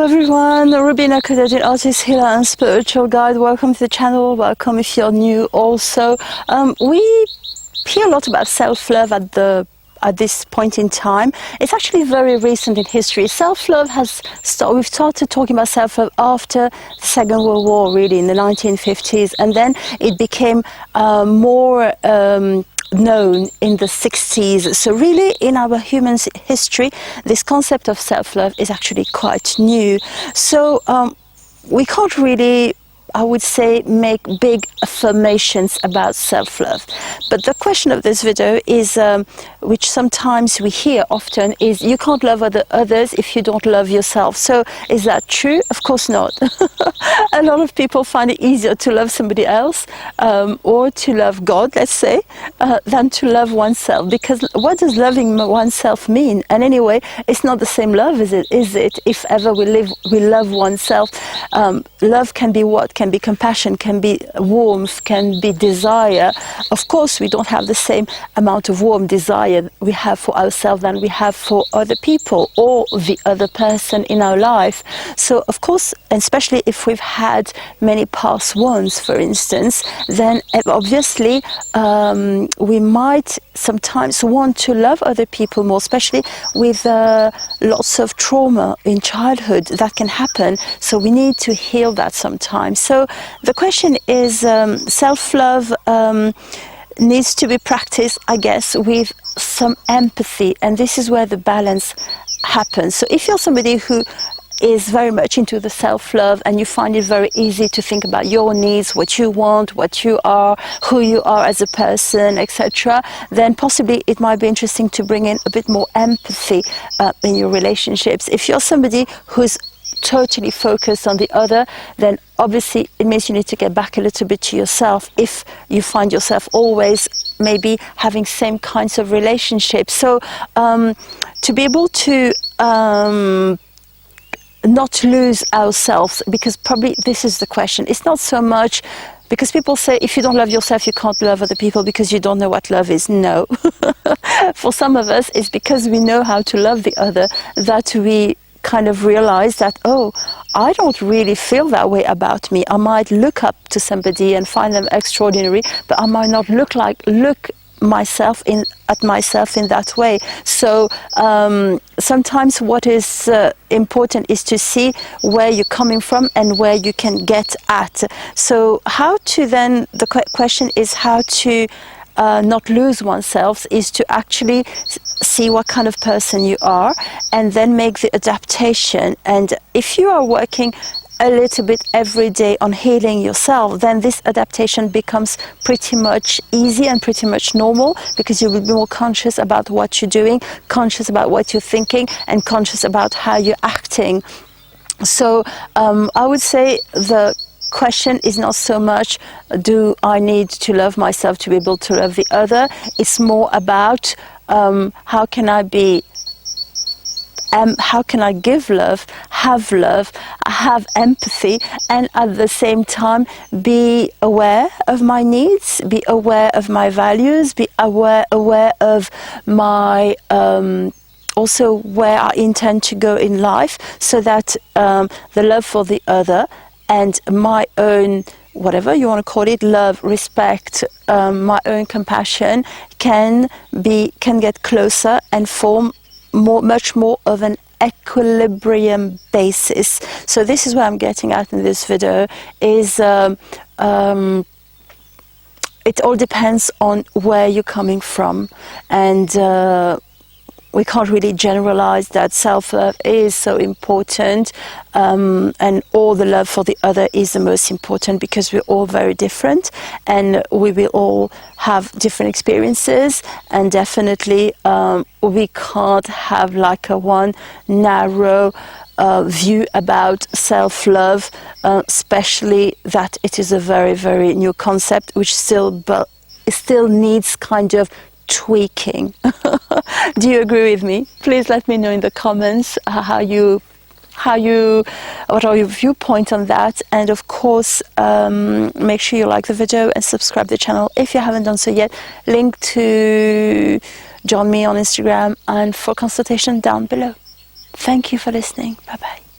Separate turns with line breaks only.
Hello everyone, Roubina Khodadin, artist, healer and spiritual guide. Welcome to the channel, welcome if you're new also. We hear a lot about self-love at this point in time. It's actually very recent in history. Self-love we've started talking about self-love after the Second World War, really, in the 1950s, and then it became more known in the 60s. So really in our human history, this concept of self-love is actually quite new. So we can't really, I would say, make big affirmations about self-love. But the question of this video is, which sometimes we hear often, is you can't love others if you don't love yourself. So is that true? Of course not. A lot of people find it easier to love somebody else or to love God, let's say, than to love oneself. Because what does loving oneself mean? And anyway, it's not the same love, is it? If ever we love oneself. Love can be what? Can be compassion, can be warmth, can be desire. Of course, we don't have the same amount of warm desire we have for ourselves than we have for other people or the other person in our life. So, of course, especially if we've had many past ones, for instance, then obviously we might sometimes want to love other people more, especially with lots of trauma in childhood that can happen. So we need to heal that sometimes. So the question is, self-love needs to be practiced, I guess, with some empathy, and this is where the balance happens. So if you're somebody who is very much into the self-love and you find it very easy to think about your needs, what you want, what you are, who you are as a person, etc., then possibly it might be interesting to bring in a bit more empathy in your relationships. If you're somebody who's totally focused on the other, then obviously it means you need to get back a little bit to yourself if you find yourself always maybe having same kinds of relationships. So to be able to not lose ourselves, because probably this is the question. It's not so much because people say if you don't love yourself you can't love other people because you don't know what love is. No. For some of us it's because we know how to love the other that we kind of realize that, oh, I don't really feel that way about me. I might look up to somebody and find them extraordinary, but I might not look myself in that way. So sometimes what is important is to see where you're coming from and where you can get at. So how to then, the question is how to not lose oneself, is to actually see what kind of person you are and then make the adaptation. And if you are working a little bit every day on healing yourself, then this adaptation becomes pretty much easy and pretty much normal, because you will be more conscious about what you're doing, conscious about what you're thinking, and conscious about how you're acting. So I would say the question is not so much do I need to love myself to be able to love the other. It's more about how can I give love, have empathy, and at the same time be aware of my needs, be aware of my values, be aware of my also where I intend to go in life, so that the love for the other and my own, whatever you want to call it, love, respect, my own compassion can get closer and form much more of an equilibrium basis. So this is what I'm getting at in this video, is it all depends on where you're coming from, and we can't really generalize that self-love is so important, and all the love for the other is the most important, because we're all very different and we will all have different experiences, and definitely we can't have like a one narrow view about self-love, especially that it is a very, very new concept which still needs kind of tweaking. Do you agree with me? Please let me know in the comments what are your viewpoints on that, and of course make sure you like the video and subscribe to the channel if you haven't done so yet. Link to join me on Instagram and for consultation down below. Thank you for listening. Bye bye.